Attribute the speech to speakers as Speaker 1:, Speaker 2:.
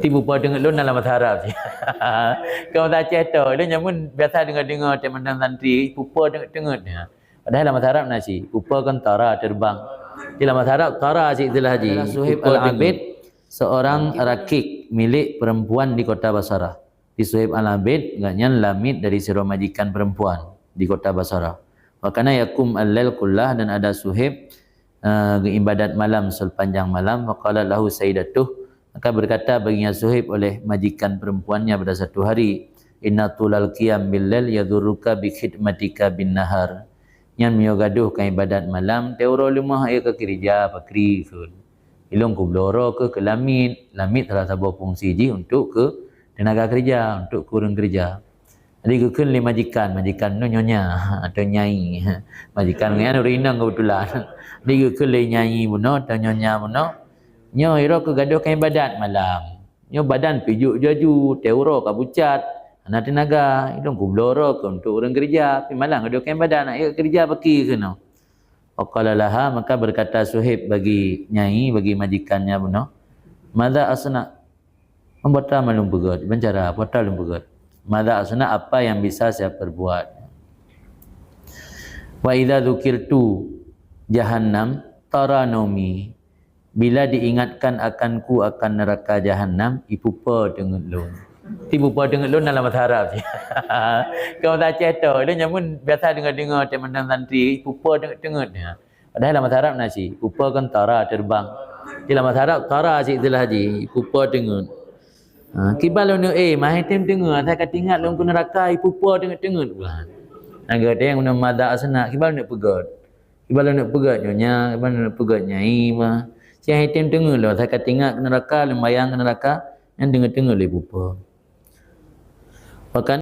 Speaker 1: Tibu pa dengar lu dalam bahasa Arab. Kau tak cerita, dia nyamun biasa dengar-dengar teman santri, pupa dengar-dengar dia. Padahal dalam bahasa Arab nasi, pupa kan tara terbang. Di dalam bahasa Arab tara sih istilah haji. Suhaib Al-Abid seorang rakik milik perempuan di kota Basrah. Di Suhaib Al-Abid agaknya lamid dari seorang majikan perempuan di kota Basrah. Wa kana yakum al-lail kullah, dan ada Suhaib ibadat malam sepanjang malam. Wa qala lahu sayyidatuh, maka berkata baginya Suhaib oleh majikan perempuannya pada satu hari, inna tulal qiyam bil lail yadurruka bi khidmatika bin nahar. Yang miogaduh kan ibadat malam teuro lumah ai ke kerja pakri sun. Ilung ku bloro ke lamit, lamit salah satu fungsi ji untuk ke tenaga kerja, untuk kurang kerja. Jadi kekun le majikan nu nyonya atau nyai. Majikan ngan rinang kebetulan. Jadi kekun le nyai buno atau nyonya buno. Nyo iro ke gaduh kan ibadat malam. Nyo badan pijuk jaju, teuro kabucat. Anak tenaga, itu ku bloro ke untuk orang kerja. Tapi malam gaduh kan ibadat nak kerja pagi kena. Faqala laha, maka berkata Suhaib bagi nyai, bagi majikannya buno. Madza asna? Membata malum pegat, bencara apa lum pegat. Madza asna, apa yang bisa saya perbuat? Wa idza dzukirtu jahannam taranomi. Bila diingatkan akanku akan neraka jahanam, ipupa dengan lu. Ipupa dengan lu dalam bahasa Arab. Kau tak cerita, dia nyamun biasa dengar-dengar teman santri, ipupa dengar dia. Padahal dalam bahasa Arab nasi, ipupa kan tara terbang. Di dalam bahasa Arab tara sih istilah haji, ipupa dengar. Kibal lu mah tem dengar, saya kata ingat lu ke neraka, ipupa dengar pula. Naga dia yang guna madza asna, kibal nak pegat. Kibal nak pegat nyonya, kibal nak pegat nyai mah. Siang hitam dengar lah, saya kata ingat neraka, lembayang neraka, yang dengar-dengar le pupa. Bahkan